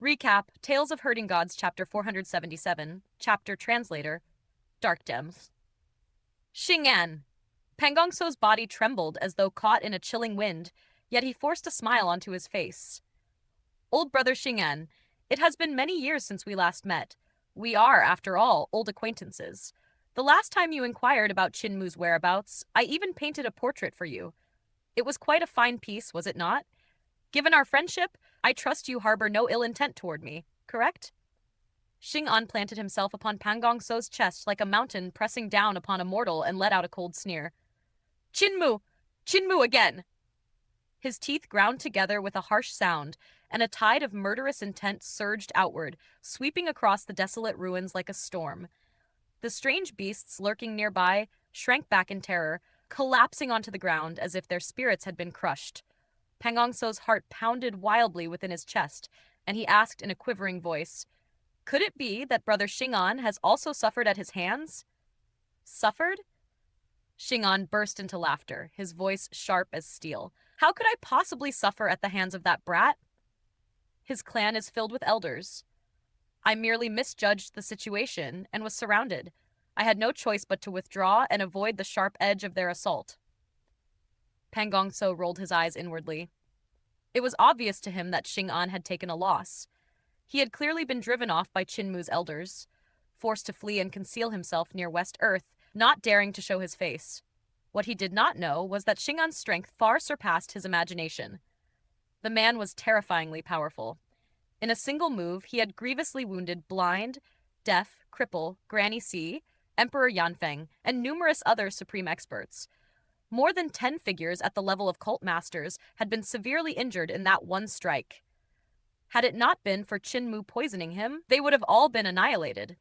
Recap, Tales of Herding Gods, Chapter 477, Chapter Translator, Dark Gems. Xing'an. Pan Gongso's body trembled as though caught in a chilling wind, yet he forced a smile onto his face. Old brother Xing'an, it has been many years since we last met. We are, after all, old acquaintances. The last time you inquired about Qinmu's whereabouts, I even painted a portrait for you. It was quite a fine piece, was it not? Given our friendship, I trust you harbor no ill intent toward me, correct? Xing'an planted himself upon Pan Gongso's chest like a mountain pressing down upon a mortal and let out a cold sneer. Qinmu! Qinmu again! His teeth ground together with a harsh sound, and a tide of murderous intent surged outward, sweeping across the desolate ruins like a storm. The strange beasts lurking nearby shrank back in terror, collapsing onto the ground as if their spirits had been crushed. Pan Gongso's heart pounded wildly within his chest, and he asked in a quivering voice, "Could it be that Brother Xing'an has also suffered at his hands?" Suffered? Xing'an burst into laughter, his voice sharp as steel. How could I possibly suffer at the hands of that brat? His clan is filled with elders. I merely misjudged the situation and was surrounded. I had no choice but to withdraw and avoid the sharp edge of their assault. Pan Gongso rolled his eyes inwardly. It was obvious to him that Xing'an had taken a loss. He had clearly been driven off by Qinmu's elders, forced to flee and conceal himself near West Earth, not daring to show his face. What he did not know was that Xing'an's strength far surpassed his imagination. The man was terrifyingly powerful. In a single move, he had grievously wounded Blind, Deaf, Cripple, Granny C, Emperor Yanfeng, and numerous other supreme experts. More than 10 figures at the level of cult masters had been severely injured in that one strike. Had it not been for Qinmu poisoning him, they would have all been annihilated.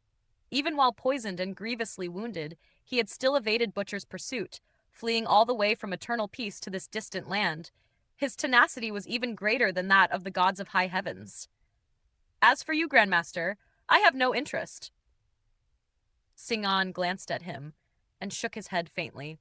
Even while poisoned and grievously wounded, he had still evaded Butcher's pursuit, fleeing all the way from eternal peace to this distant land. His tenacity was even greater than that of the gods of high heavens. As for you, Grandmaster, I have no interest. Xing'an glanced at him and shook his head faintly.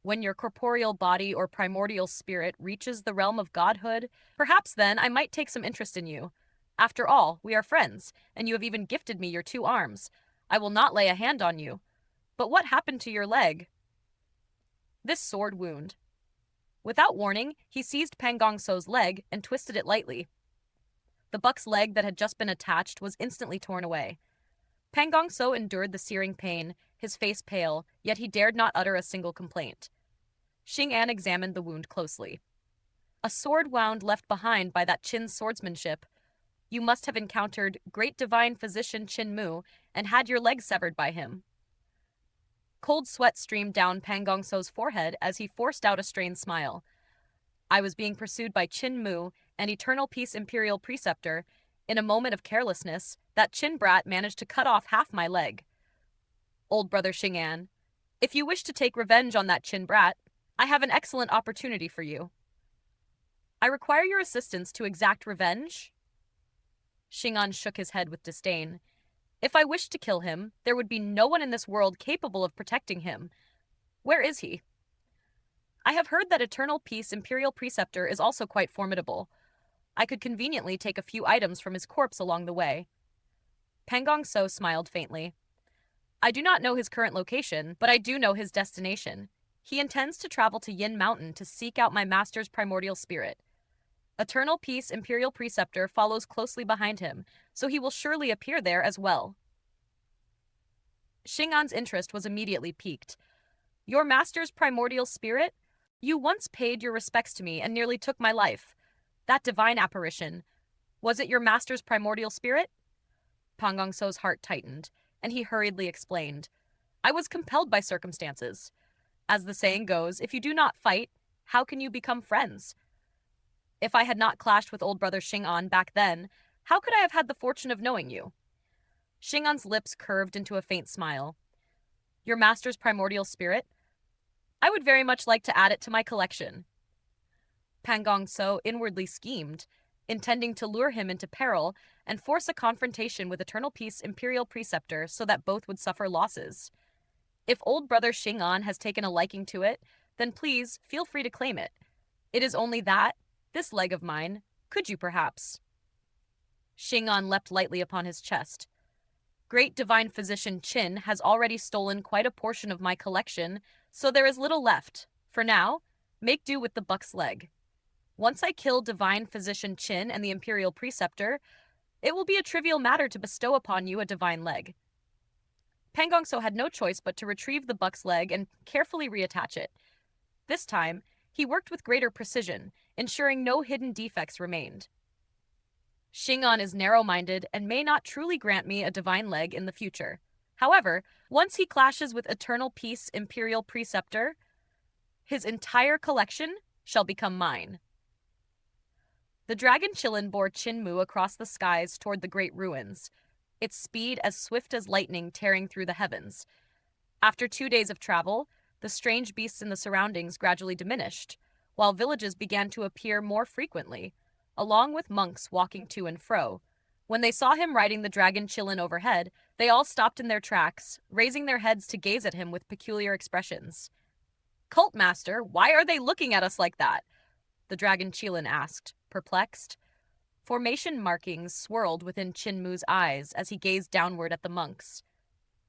When your corporeal body or primordial spirit reaches the realm of godhood, perhaps then I might take some interest in you. After all, we are friends, and you have even gifted me your 2 arms. I will not lay a hand on you. But what happened to your leg? This sword wound. Without warning, he seized Pan Gongso's leg and twisted it lightly. The buck's leg that had just been attached was instantly torn away. Pan Gongso endured the searing pain, his face pale, yet he dared not utter a single complaint. Xing'an examined the wound closely. A sword wound left behind by that Qin swordsmanship. You must have encountered great divine physician Qinmu and had your leg severed by him. Cold sweat streamed down Pan Gongso's forehead as he forced out a strained smile. I was being pursued by Qinmu, an Eternal Peace Imperial Preceptor. In a moment of carelessness, that Qin brat managed to cut off half my leg. Old brother Xing'an, if you wish to take revenge on that Qin brat, I have an excellent opportunity for you. I require your assistance to exact revenge? Xing'an shook his head with disdain. If I wished to kill him, there would be no one in this world capable of protecting him. Where is he? I have heard that Eternal Peace Imperial Preceptor is also quite formidable. I could conveniently take a few items from his corpse along the way. Pan Gongso smiled faintly. I do not know his current location, but I do know his destination. He intends to travel to Yin Mountain to seek out my master's primordial spirit. Eternal Peace Imperial Preceptor follows closely behind him, so he will surely appear there as well. Xing'an's interest was immediately piqued. Your master's primordial spirit? You once paid your respects to me and nearly took my life. That divine apparition, was it your master's primordial spirit? Pan Gongso's heart tightened, and he hurriedly explained. I was compelled by circumstances. As the saying goes, if you do not fight, how can you become friends? If I had not clashed with old brother Xing'an back then, how could I have had the fortune of knowing you? Xing'an's lips curved into a faint smile. Your master's primordial spirit? I would very much like to add it to my collection. Pan Gongso inwardly schemed, intending to lure him into peril and force a confrontation with Eternal Peace Imperial Preceptor so that both would suffer losses. If old brother Xing'an has taken a liking to it, then please feel free to claim it. It is only that, this leg of mine, could you perhaps? Xing'an leapt lightly upon his chest. Great divine physician Qin has already stolen quite a portion of my collection, so there is little left. For now, make do with the buck's leg. Once I kill divine physician Qin and the imperial preceptor, it will be a trivial matter to bestow upon you a divine leg. Pan Gongso had no choice but to retrieve the buck's leg and carefully reattach it. This time, he worked with greater precision, ensuring no hidden defects remained. Xing'an is narrow-minded and may not truly grant me a divine leg in the future. However, once he clashes with Eternal Peace Imperial Preceptor, his entire collection shall become mine. The dragon Qilin bore Qin Mu across the skies toward the great ruins, its speed as swift as lightning tearing through the heavens. After 2 days of travel, the strange beasts in the surroundings gradually diminished, while villages began to appear more frequently, along with monks walking to and fro. When they saw him riding the dragon Qilin overhead, they all stopped in their tracks, raising their heads to gaze at him with peculiar expressions. "Cult Master, why are they looking at us like that?" the dragon Qilin asked, perplexed. Formation markings swirled within Qin Mu's eyes as he gazed downward at the monks.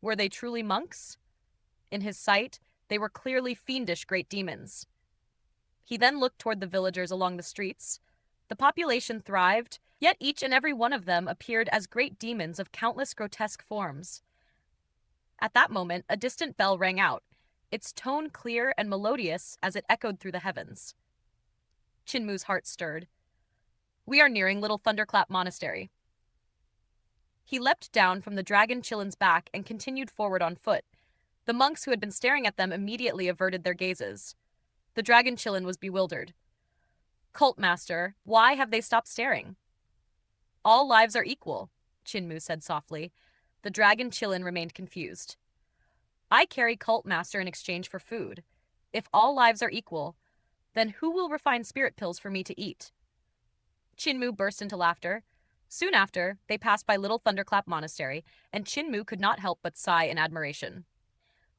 Were they truly monks? In his sight, they were clearly fiendish great demons. He then looked toward the villagers along the streets. The population thrived, yet each and every one of them appeared as great demons of countless grotesque forms. At that moment, a distant bell rang out, its tone clear and melodious as it echoed through the heavens. Qin Mu's heart stirred. We are nearing Little Thunderclap Monastery. He leapt down from the dragon Qilin's back and continued forward on foot. The monks who had been staring at them immediately averted their gazes. The dragon Qilin was bewildered. "Cult Master, why have they stopped staring?" "All lives are equal," Qin Mu said softly. The dragon Qilin remained confused. "I carry Cult Master in exchange for food. If all lives are equal, then who will refine spirit pills for me to eat?" Qin Mu burst into laughter. Soon after, they passed by Little Thunderclap Monastery, and Qin Mu could not help but sigh in admiration.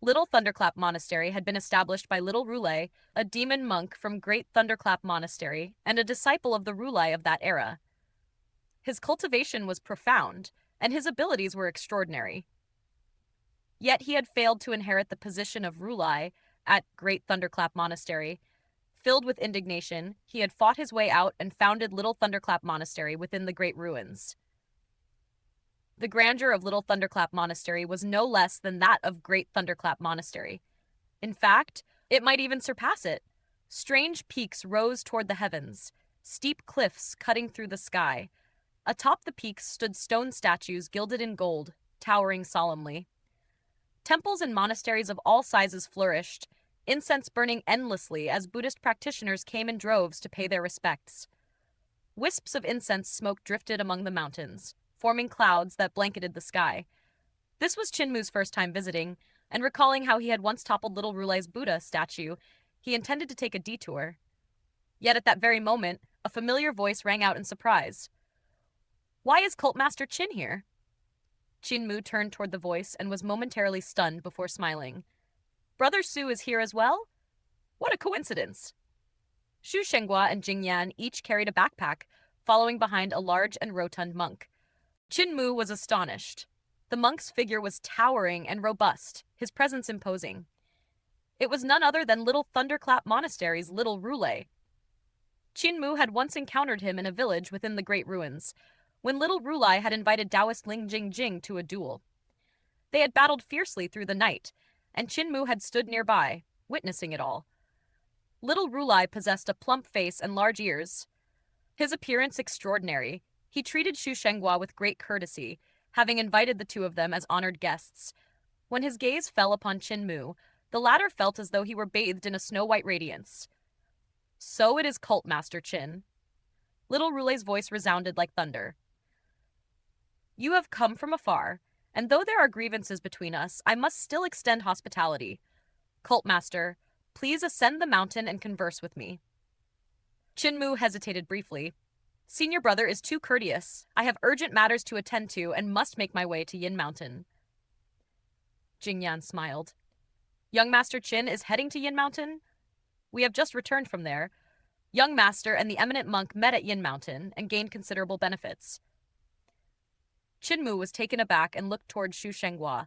Little Thunderclap Monastery had been established by Little Rulai, a demon monk from Great Thunderclap Monastery, and a disciple of the Rulai of that era. His cultivation was profound, and his abilities were extraordinary. Yet he had failed to inherit the position of Rulai at Great Thunderclap Monastery. Filled with indignation, he had fought his way out and founded Little Thunderclap Monastery within the great ruins. The grandeur of Little Thunderclap Monastery was no less than that of Great Thunderclap Monastery. In fact, it might even surpass it. Strange peaks rose toward the heavens, steep cliffs cutting through the sky. Atop the peaks stood stone statues gilded in gold, towering solemnly. Temples and monasteries of all sizes flourished, incense burning endlessly as Buddhist practitioners came in droves to pay their respects. Wisps of incense smoke drifted among the mountains, forming clouds that blanketed the sky. This was Qin Mu's first time visiting, and recalling how he had once toppled Little Rulai's Buddha statue, he intended to take a detour. Yet at that very moment, a familiar voice rang out in surprise. "Why is Cult Master Qin here?" Qin Mu turned toward the voice and was momentarily stunned before smiling. "Brother Su is here as well? What a coincidence!" Xu Shenghua and Jing Yan each carried a backpack, following behind a large and rotund monk. Qin Mu was astonished. The monk's figure was towering and robust, his presence imposing. It was none other than Little Thunderclap Monastery's Little Rulai. Qin Mu had once encountered him in a village within the great ruins, when Little Rulai had invited Taoist Ling Jing Jing to a duel. They had battled fiercely through the night, and Qin Mu had stood nearby, witnessing it all. Little Rulai possessed a plump face and large ears. His appearance extraordinary, he treated Xu Shenghua with great courtesy, having invited the two of them as honored guests. When his gaze fell upon Qin Mu, the latter felt as though he were bathed in a snow-white radiance. "So it is Cult Master Qin." Little Rulai's voice resounded like thunder. "You have come from afar, and though there are grievances between us, I must still extend hospitality. Cult Master, please ascend the mountain and converse with me." Qin Mu hesitated briefly. "Senior brother is too courteous. I have urgent matters to attend to and must make my way to Yin Mountain." Jing Yan smiled. "Young Master Qin is heading to Yin Mountain? We have just returned from there. Young Master and the eminent monk met at Yin Mountain and gained considerable benefits." Chinmu was taken aback and looked toward Xu Shenghua.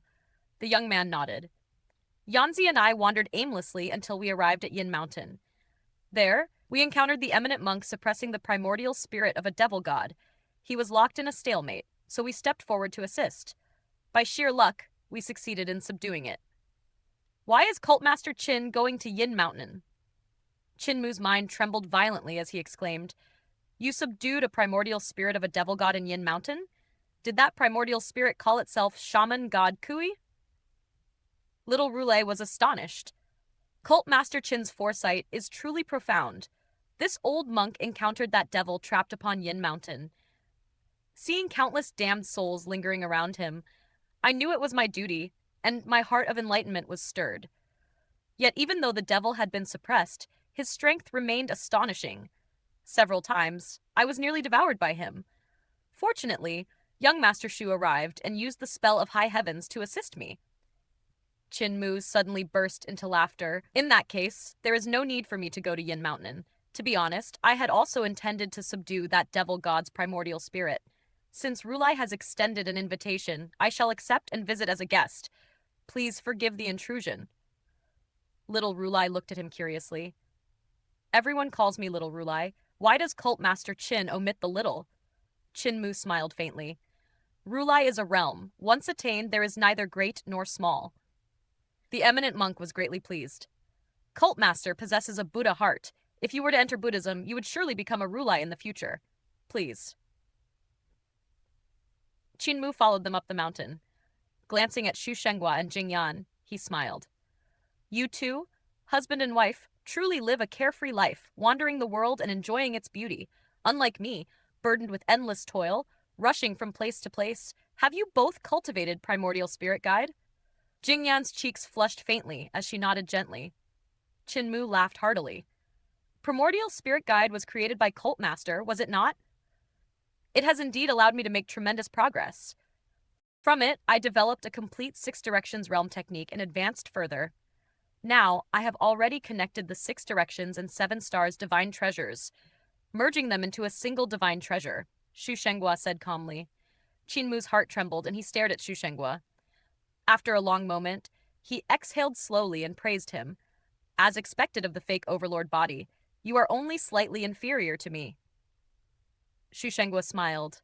The young man nodded. Yanzi and I wandered aimlessly until we arrived at Yin Mountain. There, we encountered the eminent monk suppressing the primordial spirit of a devil god. He was locked in a stalemate, so we stepped forward to assist. By sheer luck, we succeeded in subduing it. Why is Cultmaster Qin going to Yin Mountain? Chinmu's mind trembled violently as he exclaimed, You subdued a primordial spirit of a devil god in Yin Mountain? Did that primordial spirit call itself Shaman God Kui? Little Roulet was astonished. Cult Master Qin's foresight is truly profound. This old monk encountered that devil trapped upon Yin Mountain. Seeing countless damned souls lingering around him, I knew it was my duty, and my heart of enlightenment was stirred. Yet even though the devil had been suppressed, his strength remained astonishing. Several times, I was nearly devoured by him. Fortunately, young Master Shu arrived and used the spell of high heavens to assist me. Chinmu suddenly burst into laughter. In that case, there is no need for me to go to Yin Mountain. To be honest, I had also intended to subdue that devil god's primordial spirit. Since Rulai has extended an invitation, I shall accept and visit as a guest. Please forgive the intrusion. Little Rulai looked at him curiously. Everyone calls me Little Rulai. Why does Cult Master Qin omit the little? Chinmu smiled faintly. Rulai is a realm. Once attained, there is neither great nor small. The eminent monk was greatly pleased. Cult Master possesses a Buddha heart. If you were to enter Buddhism, you would surely become a Rulai in the future. Please. Chinmu followed them up the mountain. Glancing at Xu Shenghua and Jingyan, he smiled. You two, husband and wife, truly live a carefree life, wandering the world and enjoying its beauty. Unlike me, burdened with endless toil, rushing from place to place, have you both cultivated primordial spirit guide? Jingyan's cheeks flushed faintly as she nodded gently. Chinmu laughed heartily. Primordial spirit guide was created by Cult Master, was it not? It has indeed allowed me to make tremendous progress. From it, I developed a complete 6 directions realm technique and advanced further. Now, I have already connected the 6 directions and 7 stars divine treasures, merging them into a single divine treasure, Xu Shenghua said calmly. Chinmu's heart trembled and he stared at Xu Shenghua. After a long moment, he exhaled slowly and praised him. As expected of the fake overlord body, you are only slightly inferior to me. Xu Shenghua smiled.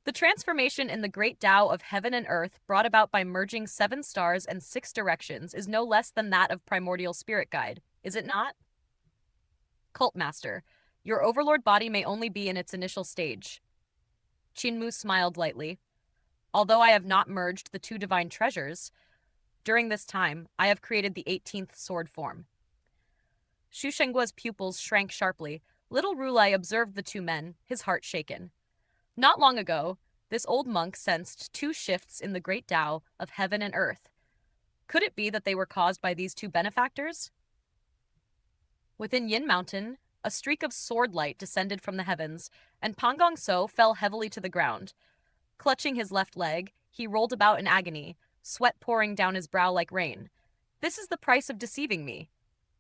The transformation in the great Tao of heaven and earth brought about by merging 7 stars and 6 directions is no less than that of primordial spirit guide, is it not? Cult Master, your overlord body may only be in its initial stage. Chinmu smiled lightly. Although I have not merged the 2 divine treasures, during this time, I have created the 18th sword form. Xu Shenghua's pupils shrank sharply. Little Rulai observed the 2 men, his heart shaken. Not long ago, this old monk sensed 2 shifts in the great Tao of heaven and earth. Could it be that they were caused by these 2 benefactors? Within Yin Mountain, a streak of sword light descended from the heavens, and Pan Gongso fell heavily to the ground. Clutching his left leg, he rolled about in agony, sweat pouring down his brow like rain. This is the price of deceiving me,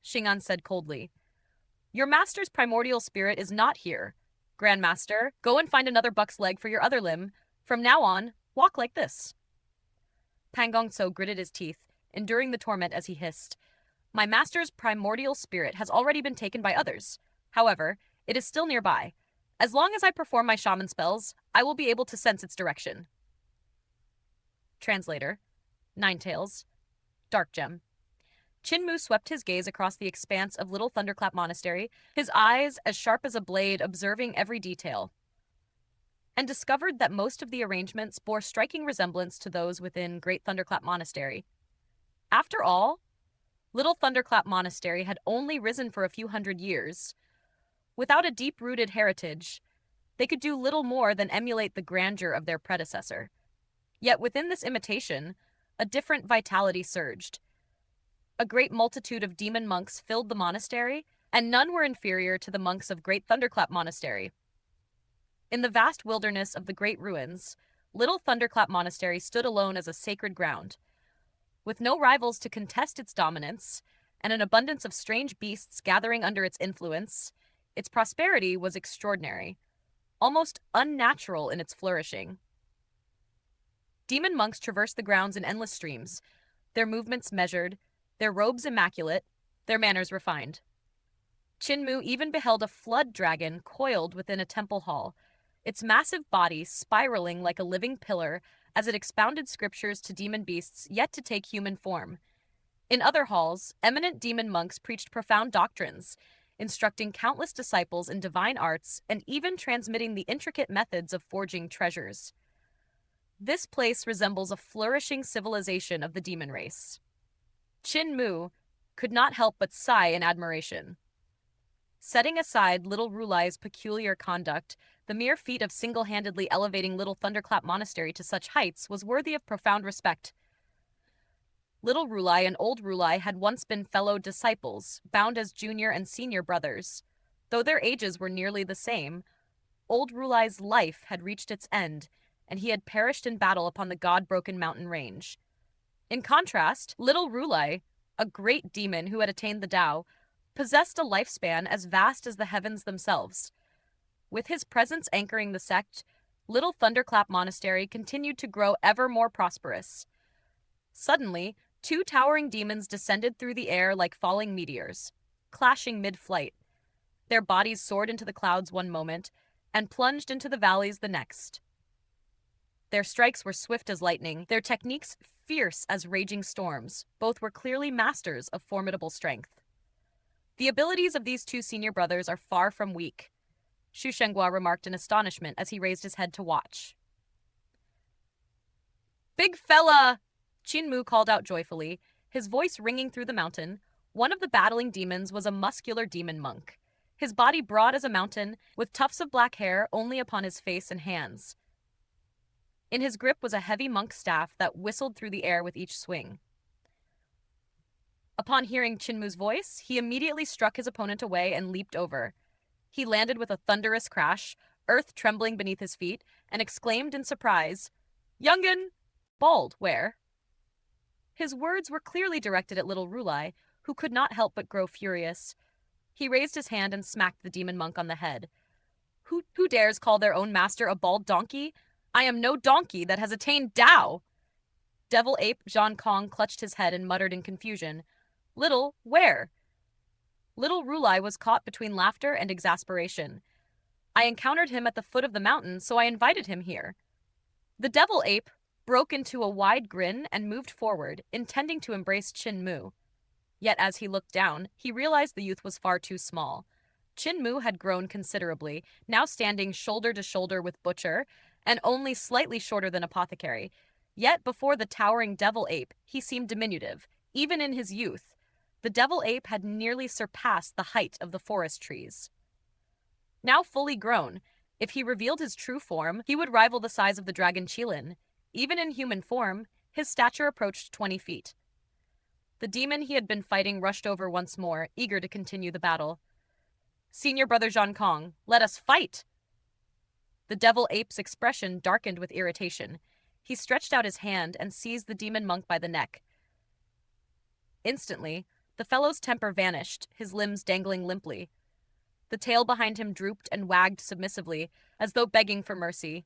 Xing'an said coldly. Your master's primordial spirit is not here. Grandmaster, go and find another buck's leg for your other limb. From now on, walk like this. Pan Gongso gritted his teeth, enduring the torment as he hissed. My master's primordial spirit has already been taken by others. However, it is still nearby. As long as I perform my shaman spells, I will be able to sense its direction. Translator. Ninetales. Dark Gem. Chinmu swept his gaze across the expanse of Little Thunderclap Monastery, his eyes as sharp as a blade observing every detail, and discovered that most of the arrangements bore striking resemblance to those within Great Thunderclap Monastery. After all, Little Thunderclap Monastery had only risen for a few hundred years. Without a deep-rooted heritage, they could do little more than emulate the grandeur of their predecessor. Yet within this imitation, a different vitality surged. A great multitude of demon monks filled the monastery, and none were inferior to the monks of Great Thunderclap Monastery. In the vast wilderness of the great ruins, Little Thunderclap Monastery stood alone as a sacred ground. With no rivals to contest its dominance, and an abundance of strange beasts gathering under its influence, its prosperity was extraordinary, almost unnatural in its flourishing. Demon monks traversed the grounds in endless streams, their movements measured, their robes immaculate, their manners refined. Chinmu even beheld a flood dragon coiled within a temple hall, its massive body spiraling like a living pillar as it expounded scriptures to demon beasts yet to take human form. In other halls, eminent demon monks preached profound doctrines, instructing countless disciples in divine arts and even transmitting the intricate methods of forging treasures. This place resembles a flourishing civilization of the demon race. Qin Mu could not help but sigh in admiration. Setting aside little Rulai's peculiar conduct, the mere feat of single-handedly elevating Little Thunderclap Monastery to such heights was worthy of profound respect. Little Rulai and Old Rulai had once been fellow disciples, bound as junior and senior brothers. Though their ages were nearly the same, Old Rulai's life had reached its end, and he had perished in battle upon the god-broken mountain range. In contrast, Little Rulai, a great demon who had attained the Tao, possessed a lifespan as vast as the heavens themselves. With his presence anchoring the sect, Little Thunderclap Monastery continued to grow ever more prosperous. Suddenly, two towering demons descended through the air like falling meteors, clashing mid-flight. Their bodies soared into the clouds one moment and plunged into the valleys the next. Their strikes were swift as lightning, their techniques fierce as raging storms. Both were clearly masters of formidable strength. The abilities of these two senior brothers are far from weak, Xu Shenghua remarked in astonishment as he raised his head to watch. Big fella! Qin Mu called out joyfully, his voice ringing through the mountain. One of the battling demons was a muscular demon monk, his body broad as a mountain, with tufts of black hair only upon his face and hands. In his grip was a heavy monk staff that whistled through the air with each swing. Upon hearing Qinmu's voice, he immediately struck his opponent away and leaped over. He landed with a thunderous crash, earth trembling beneath his feet, and exclaimed in surprise, "Youngin! Bald, where?" His words were clearly directed at Little Rulai, who could not help but grow furious. He raised his hand and smacked the demon monk on the head. Who dares call their own master a bald donkey? I am no donkey that has attained Tao! Devil Ape Zhang Kong clutched his head and muttered in confusion, "Little, where?" Little Rulai was caught between laughter and exasperation. "I encountered him at the foot of the mountain, so I invited him here." The Devil Ape broke into a wide grin and moved forward, intending to embrace Qin Mu. Yet as he looked down, he realized the youth was far too small. Qin Mu had grown considerably, now standing shoulder to shoulder with Butcher, and only slightly shorter than Apothecary. Yet before the towering Devil Ape, he seemed diminutive, even in his youth. The Devil Ape had nearly surpassed the height of the forest trees. Now fully grown, if he revealed his true form, he would rival the size of the dragon Qilin. Even in human form, his stature approached 20 feet. The demon he had been fighting rushed over once more, eager to continue the battle. "Senior brother Zhang Kong, let us fight!" The Devil Ape's expression darkened with irritation. He stretched out his hand and seized the demon monk by the neck. Instantly, the fellow's temper vanished, his limbs dangling limply. The tail behind him drooped and wagged submissively, as though begging for mercy.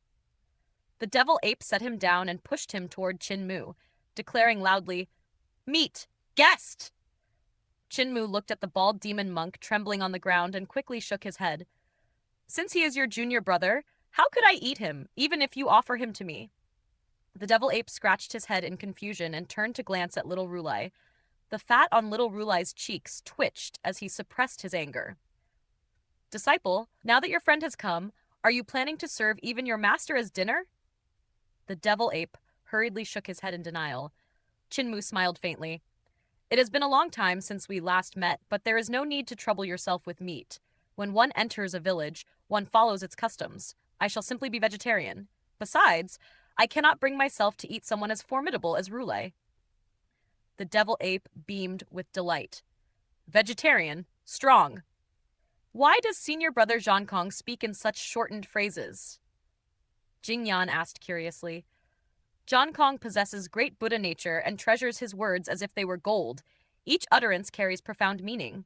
The Devil Ape set him down and pushed him toward Qin Mu, declaring loudly, "Meet! Guest!" Qin Mu looked at the bald demon monk trembling on the ground and quickly shook his head. "Since he is your junior brother, how could I eat him, even if you offer him to me?" The Devil Ape scratched his head in confusion and turned to glance at Little Rulai. The fat on Little Rulai's cheeks twitched as he suppressed his anger. "Disciple, now that your friend has come, are you planning to serve even your master as dinner?" The Devil Ape hurriedly shook his head in denial. Qin Mu smiled faintly. "It has been a long time since we last met, but there is no need to trouble yourself with meat. When one enters a village, one follows its customs. I shall simply be vegetarian. Besides, I cannot bring myself to eat someone as formidable as Rulai." The Devil Ape beamed with delight. "Vegetarian? Strong. Why does senior brother Zhang Kong speak in such shortened phrases?" Jing Yan asked curiously. "Zhang Kong possesses great Buddha nature and treasures his words as if they were gold. Each utterance carries profound meaning.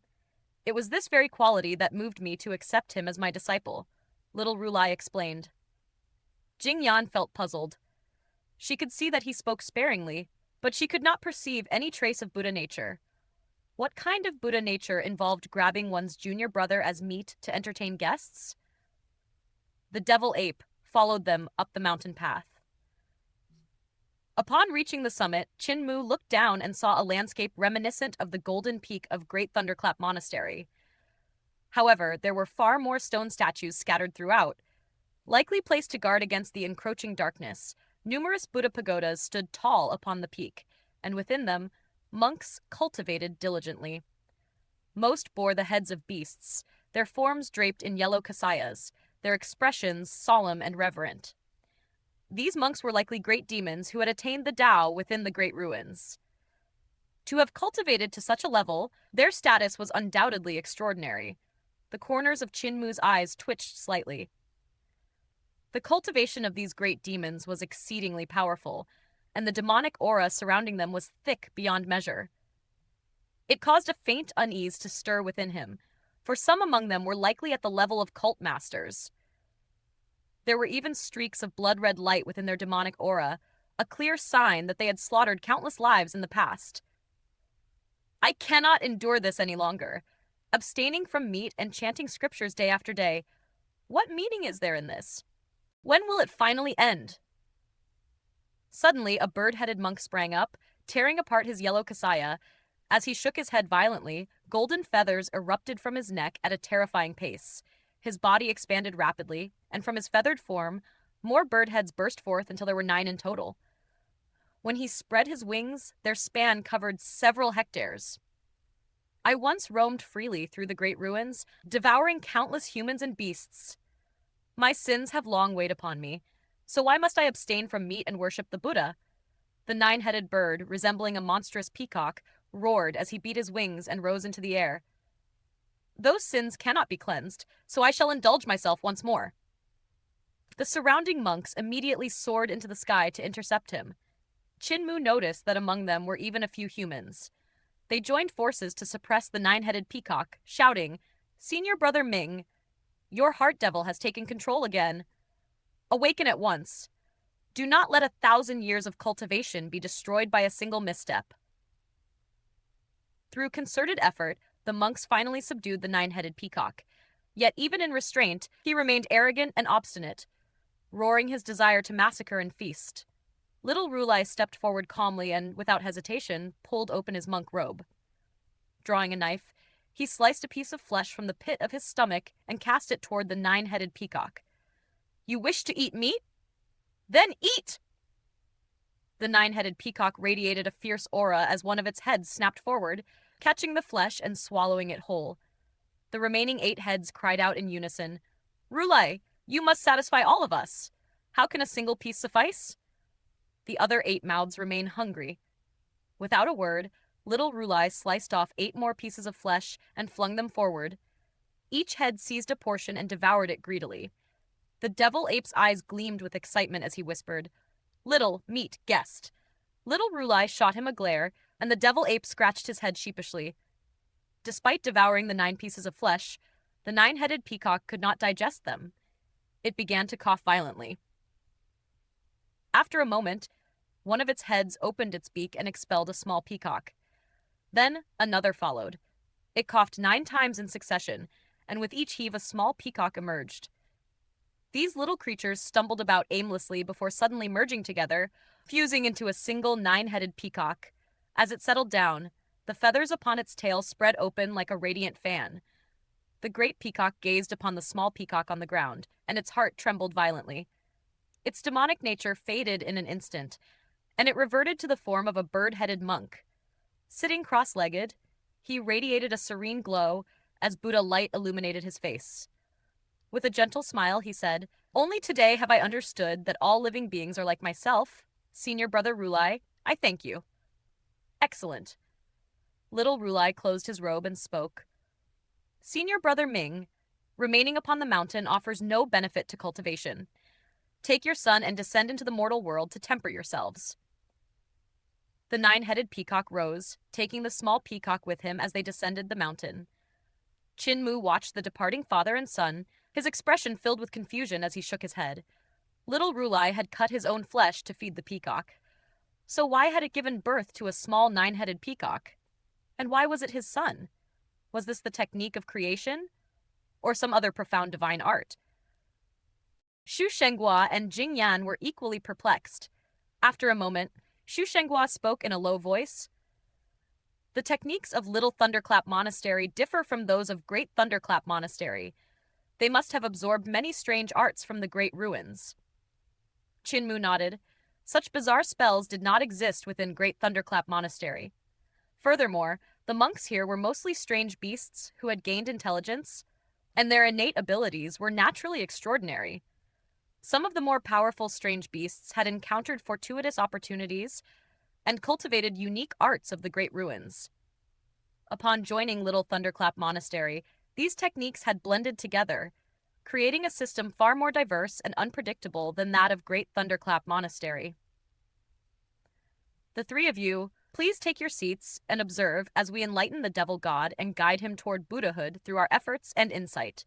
It was this very quality that moved me to accept him as my disciple," Little Rulai explained. Jing Yan felt puzzled. She could see that he spoke sparingly, but she could not perceive any trace of Buddha nature. What kind of Buddha nature involved grabbing one's junior brother as meat to entertain guests? The devil ape followed them up the mountain path. Upon reaching the summit, Chinmu looked down and saw a landscape reminiscent of the golden peak of Great Thunderclap Monastery. However, there were far more stone statues scattered throughout. Likely placed to guard against the encroaching darkness, numerous Buddha pagodas stood tall upon the peak, and within them, monks cultivated diligently. Most bore the heads of beasts, their forms draped in yellow kasayas, their expressions solemn and reverent. These monks were likely great demons who had attained the Tao within the great ruins. To have cultivated to such a level, their status was undoubtedly extraordinary. The corners of Chinmu's eyes twitched slightly. The cultivation of these great demons was exceedingly powerful, and the demonic aura surrounding them was thick beyond measure. It caused a faint unease to stir within him, for some among them were likely at the level of cult masters. There were even streaks of blood-red light within their demonic aura, a clear sign that they had slaughtered countless lives in the past. I cannot endure this any longer. Abstaining from meat and chanting scriptures day after day, what meaning is there in this? When will it finally end? Suddenly, a bird-headed monk sprang up, tearing apart his yellow kasaya. As he shook his head violently, golden feathers erupted from his neck at a terrifying pace. His body expanded rapidly, and from his feathered form, more bird heads burst forth until there were 9 in total. When he spread his wings, their span covered several hectares. I once roamed freely through the great ruins, devouring countless humans and beasts. My sins have long weighed upon me, so why must I abstain from meat and worship the Buddha? The 9-headed bird, resembling a monstrous peacock, roared as he beat his wings and rose into the air. Those sins cannot be cleansed, so I shall indulge myself once more. The surrounding monks immediately soared into the sky to intercept him. Chinmu noticed that among them were even a few humans. They joined forces to suppress the 9-headed peacock, shouting, "Senior Brother Ming, your heart devil has taken control again. Awaken at once. Do not let 1,000 years of cultivation be destroyed by a single misstep." Through concerted effort, the monks finally subdued the 9-headed peacock. Yet even in restraint, he remained arrogant and obstinate, roaring his desire to massacre and feast. Little Rulai stepped forward calmly and, without hesitation, pulled open his monk robe. Drawing a knife, he sliced a piece of flesh from the pit of his stomach and cast it toward the 9-headed peacock. "You wish to eat meat? Then eat!" The 9-headed peacock radiated a fierce aura as one of its heads snapped forward, catching the flesh and swallowing it whole. The remaining 8 heads cried out in unison, "Rulai, you must satisfy all of us. How can a single piece suffice?" The other 8 mouths remained hungry. Without a word, little Rulai sliced off 8 more pieces of flesh and flung them forward. Each head seized a portion and devoured it greedily. The devil ape's eyes gleamed with excitement as he whispered, "Little meat guest." Little Rulai shot him a glare, and the devil ape scratched his head sheepishly. Despite devouring the 9 pieces of flesh, the 9-headed peacock could not digest them. It began to cough violently. After a moment, one of its heads opened its beak and expelled a small peacock. Then another followed. It coughed 9 times in succession, and with each heave a small peacock emerged. These little creatures stumbled about aimlessly before suddenly merging together, fusing into a single 9-headed peacock. As it settled down, the feathers upon its tail spread open like a radiant fan. The great peacock gazed upon the small peacock on the ground, and its heart trembled violently. Its demonic nature faded in an instant, and it reverted to the form of a bird-headed monk. Sitting cross-legged, he radiated a serene glow as Buddha light illuminated his face. With a gentle smile, he said, "Only today have I understood that all living beings are like myself. Senior Brother Rulai, I thank you." "Excellent." Little Rulai closed his robe and spoke. "Senior Brother Ming, remaining upon the mountain offers no benefit to cultivation. Take your son and descend into the mortal world to temper yourselves." The 9-headed peacock rose, taking the small peacock with him as they descended the mountain. Chinmu watched the departing father and son, his expression filled with confusion as he shook his head. Little Rulai had cut his own flesh to feed the peacock. So why had it given birth to a small nine-headed peacock? And why was it his son? Was this the technique of creation? Or some other profound divine art? Xu Shenghua and Jing Yan were equally perplexed. After a moment, Xu Shenghua spoke in a low voice. The techniques of Little Thunderclap Monastery differ from those of Great Thunderclap Monastery. They must have absorbed many strange arts from the great ruins. Qin Mu nodded. Such bizarre spells did not exist within Great Thunderclap Monastery. Furthermore, the monks here were mostly strange beasts who had gained intelligence, and their innate abilities were naturally extraordinary. Some of the more powerful strange beasts had encountered fortuitous opportunities and cultivated unique arts of the great ruins. Upon joining Little Thunderclap Monastery, these techniques had blended together, creating a system far more diverse and unpredictable than that of Great Thunderclap Monastery. The three of you, please take your seats and observe as we enlighten the devil god and guide him toward Buddhahood through our efforts and insight.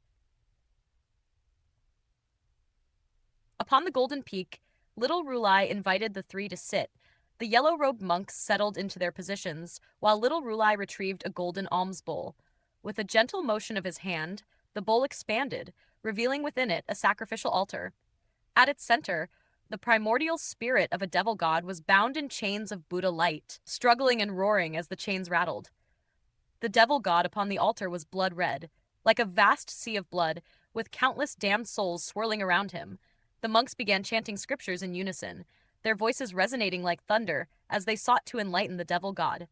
Upon the golden peak, Little Rulai invited the three to sit. The yellow-robed monks settled into their positions, while Little Rulai retrieved a golden alms bowl. With a gentle motion of his hand, the bowl expanded, revealing within it a sacrificial altar. At its center, the primordial spirit of a devil god was bound in chains of Buddha light, struggling and roaring as the chains rattled. The devil god upon the altar was blood red, like a vast sea of blood, with countless damned souls swirling around him. The monks began chanting scriptures in unison, their voices resonating like thunder as they sought to enlighten the devil god.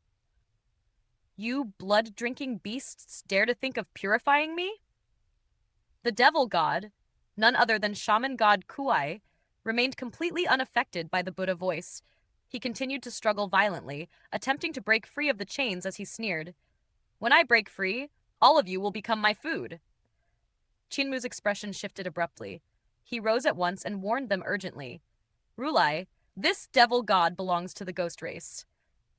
You blood-drinking beasts dare to think of purifying me? The devil god, none other than shaman god Kuai, remained completely unaffected by the Buddha voice. He continued to struggle violently, attempting to break free of the chains as he sneered. When I break free, all of you will become my food. Qin Mu's expression shifted abruptly. He rose at once and warned them urgently. Rulai, this devil god belongs to the ghost race.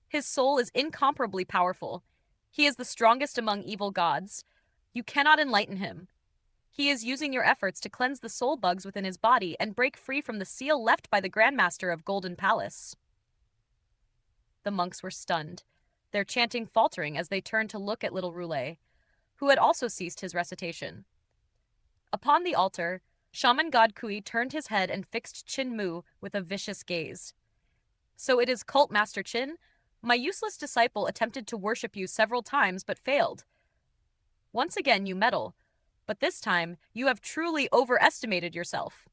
His soul is incomparably powerful. He is the strongest among evil gods. You cannot enlighten him. He is using your efforts to cleanse the soul bugs within his body and break free from the seal left by the Grandmaster of Golden Palace. The monks were stunned, their chanting faltering as they turned to look at little Rulai, who had also ceased his recitation. Upon the altar, Shaman God Kui turned his head and fixed Qin Mu with a vicious gaze. So it is Cult Master Qin? My useless disciple attempted to worship you several times but failed. Once again you meddle, but this time you have truly overestimated yourself.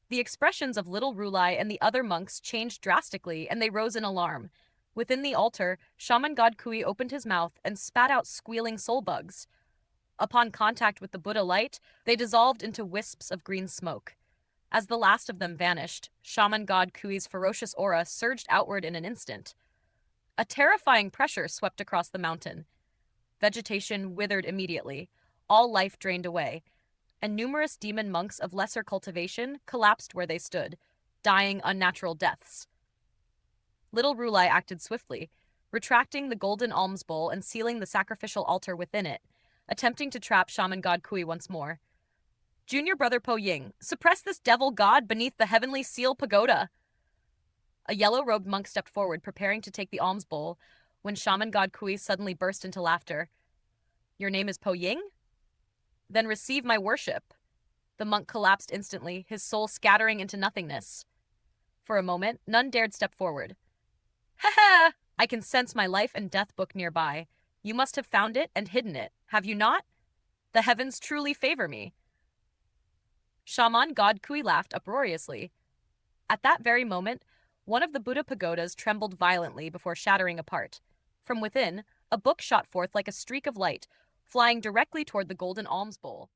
The expressions of little Rulai and the other monks changed drastically, and they rose in alarm. Within the altar, Shaman God Kui opened his mouth and spat out squealing soul bugs. Upon contact with the Buddha light, they dissolved into wisps of green smoke. As the last of them vanished, Shaman God Kui's ferocious aura surged outward in an instant. A terrifying pressure swept across the mountain. Vegetation withered immediately, all life drained away, and numerous demon monks of lesser cultivation collapsed where they stood, dying unnatural deaths. Little Rulai acted swiftly, retracting the golden alms bowl and sealing the sacrificial altar within it, attempting to trap Shaman God Kui once more. Junior brother Po Ying, suppress this devil god beneath the heavenly seal pagoda. A yellow-robed monk stepped forward, preparing to take the alms bowl, when Shaman God Kui suddenly burst into laughter. Your name is Po Ying? Then receive my worship. The monk collapsed instantly, his soul scattering into nothingness. For a moment, none dared step forward. Ha ha! I can sense my life and death book nearby. You must have found it and hidden it, have you not? The heavens truly favor me. Shaman God Kui laughed uproariously. At that very moment, one of the Buddha pagodas trembled violently before shattering apart. From within, a book shot forth like a streak of light, flying directly toward the golden alms bowl.